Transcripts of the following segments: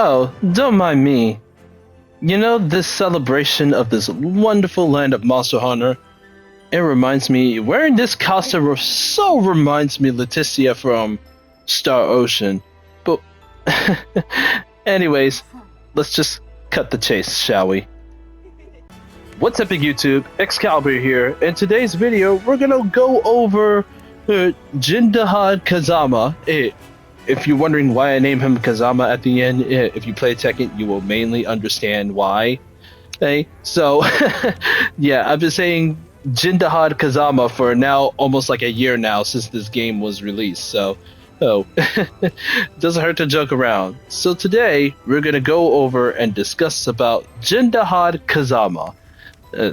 Oh, don't mind me. You know, this celebration of this wonderful land of Monster Hunter, it reminds me, wearing this costume so reminds me Leticia from Star Ocean. But, anyways, let's just cut the chase, shall we? What's up, big YouTube? Excalibur here. In today's video, we're gonna go over Dahaad Kazama. If you're wondering why I named him Kazama at the end, if you play Tekken, you will mainly understand why. Okay, so yeah, I've been saying Dahaad Kazama for now almost like a year now since this game was released. So, doesn't hurt to joke around. So today we're gonna go over and discuss about Dahaad Kazama.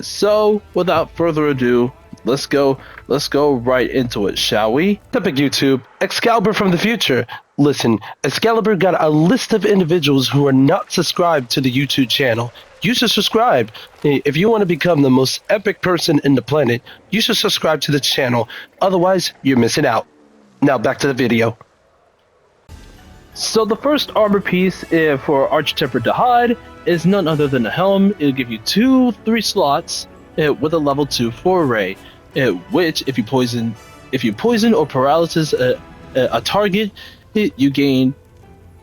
So without further ado, let's go right into it, shall we? Epic YouTube, Excalibur from the future. Listen, Excalibur got a list of individuals who are not subscribed to the YouTube channel. You should subscribe. If you want to become the most epic person in the planet, you should subscribe to the channel. Otherwise, you're missing out. Now back to the video. So the first armor piece for Arch-Tempered Dahaad is none other than a helm. It'll give you 3 slots with a level 2 foray, which if you poison or paralysis a target, you gain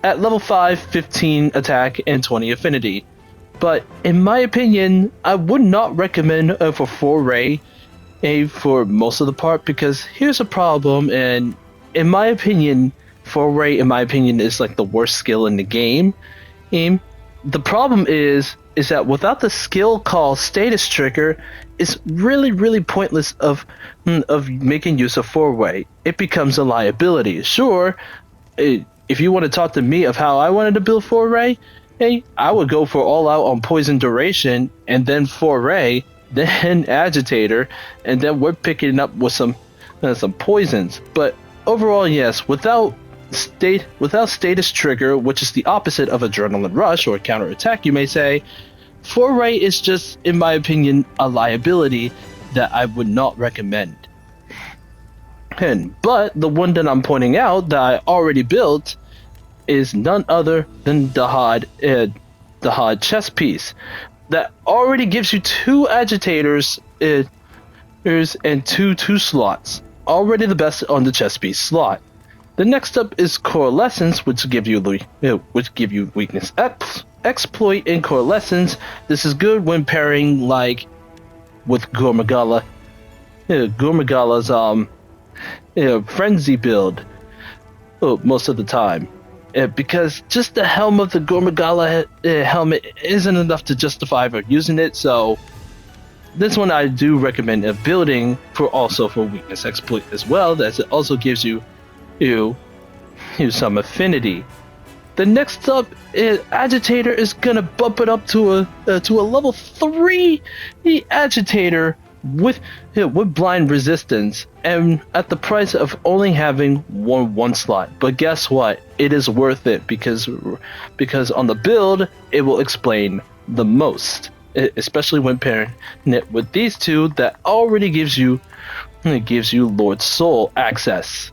at level 5 15 attack and 20 affinity. But in my opinion, I would not recommend for foray for most of the part, because here's a problem. And in my opinion, foray is like the worst skill in the game. The problem is that without the skill called status trigger, it's really pointless of making use of foray. It becomes a liability. Sure, if you want to talk to me of how I wanted to build foray, I would go for all out on poison duration and then foray, then agitator, and then we're picking up with some poisons. But overall, yes, without status trigger, which is the opposite of adrenaline rush or counterattack, you may say, foray is just, in my opinion, a liability that I would not recommend. But the one that I'm pointing out that I already built is none other than Dahaad chest piece that already gives you 2 agitators and 2 slots, already the best on the chest piece slot. The next up is Coalescence, which give you weakness exploit and Coalescence. This is good when pairing like with Gormagala. Gormagala's frenzy build most of the time. Because just the helm of the Gormagala helmet isn't enough to justify for using it, so this one I do recommend building for weakness exploit as well, as it also gives you some affinity. The next up, Agitator is gonna bump it up to a level 3 agitator with blind resistance, and at the price of only having one slot. But guess what? It is worth it because on the build it will explain the most, especially when pairing it with these 2 that already gives you Lord Soul access.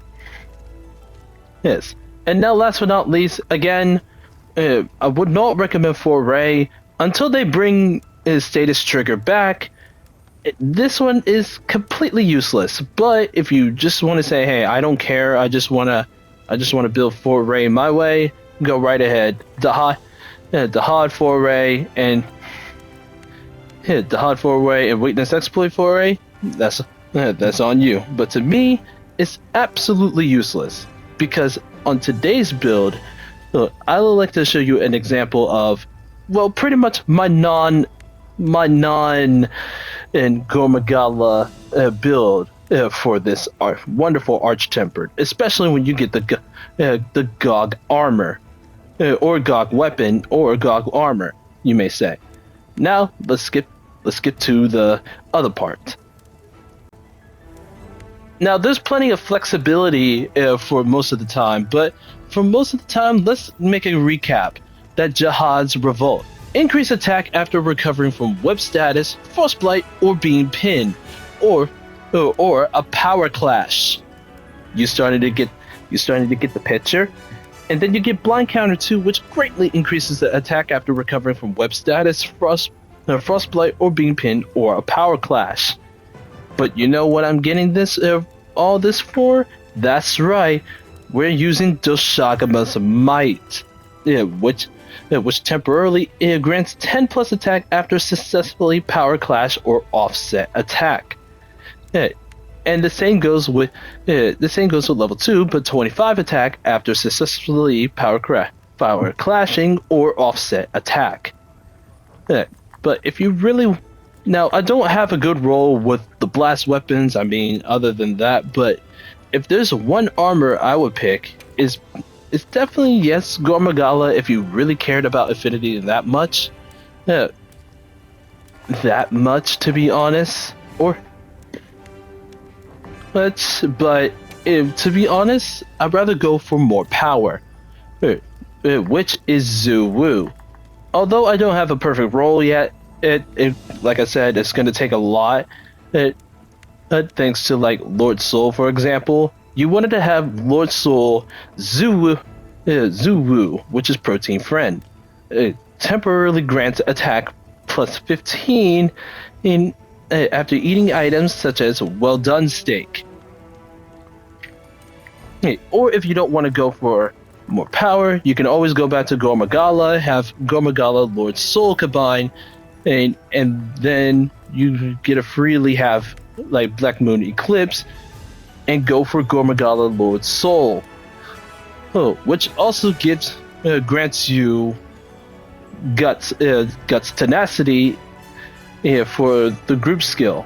Yes, and now last but not least, again, I would not recommend foray until they bring his status trigger back. This one is completely useless. But if you just want to say, hey, I don't care, I just want to build foray my way, go right ahead. Dahaad foray and Dahaad foray and weakness exploit foray. That's on you. But to me, it's absolutely useless, because on today's build, I would like to show you an example of, well, pretty much my non and Gormagala build for this wonderful Arch-Tempered, especially when you get the GOG armor, or GOG weapon, or GOG armor, you may say. Now let's get to the other part. Now there's plenty of flexibility for most of the time, but for most of the time, let's make a recap. That Dahaad's Revolt. Increase attack after recovering from whip status, frostbite, or being pinned, or a power clash. You starting to get the picture? And then you get Blind Counter 2, which greatly increases the attack after recovering from web status, frostbite, or being pinned, or a power clash. But you know what I'm getting all this for? That's right, we're using Doshagama's Might, which temporarily grants 10 plus attack after successfully power clash or offset attack. And the same goes with level 2, but 25 attack after successfully power clashing or offset attack. But if you really... Now, I don't have a good role with the blast weapons, other than that, but if there's one armor I would pick, it's definitely, yes, Gormagala, if you really cared about Affinity that much. That much, to be honest. But to be honest, I'd rather go for more power, which is Zuwu. Although I don't have a perfect role yet, it like I said, it's going to take a lot. Thanks to like Lord Soul, for example, you wanted to have Lord Soul Zuwu, which is Protein Friend. It temporarily grants attack plus 15 after eating items such as well done steak. Or if you don't want to go for more power, you can always go back to Gormagala, have Gormagala Lord Soul combine, and then you get to freely have like Black Moon Eclipse and go for Gormagala Lord Soul, which also grants you guts tenacity for the group skill.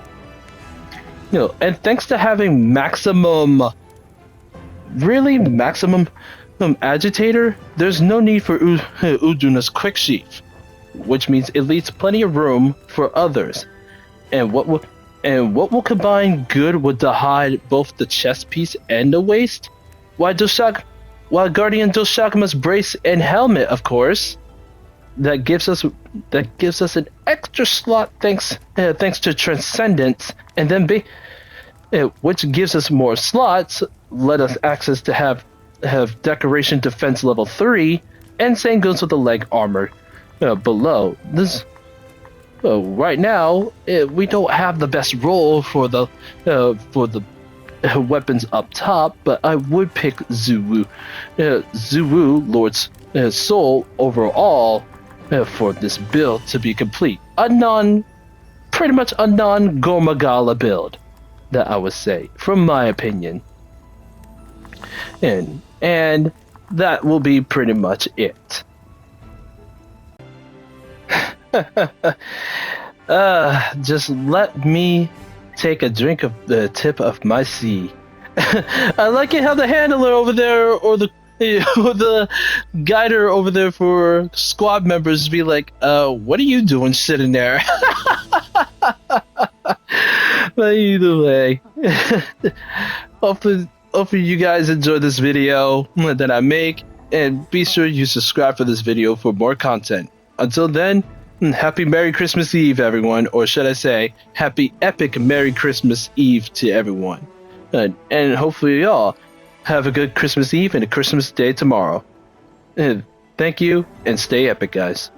And thanks to having maximum agitator, there's no need for Uduna's quick sheath, which means it leaves plenty of room for others. And what will combine good with Dahaad, both the chest piece and the waist? Why Guardian Doshagama's brace and helmet, of course. That gives us an extra slot thanks to Transcendence, and then which gives us more slots, let us access to have Decoration Defense level 3, and same goes with the leg armor below. Right now we don't have the best roll for the weapons up top, but I would pick Zuwu Lord's Soul overall for this build to be complete. Pretty much a non-Gormagala build, that I would say, from my opinion. And that will be pretty much it. Just let me take a drink of the tip of my sea. I like it how the handler over there, or the guider over there for squad members be like, what are you doing sitting there? But either way, hopefully you guys enjoy this video that I make, and be sure you subscribe for this video for more content. Until then, happy Merry Christmas Eve, everyone, or should I say, happy epic Merry Christmas Eve to everyone. And hopefully y'all have a good Christmas Eve and a Christmas Day tomorrow. Thank you, and stay epic, guys.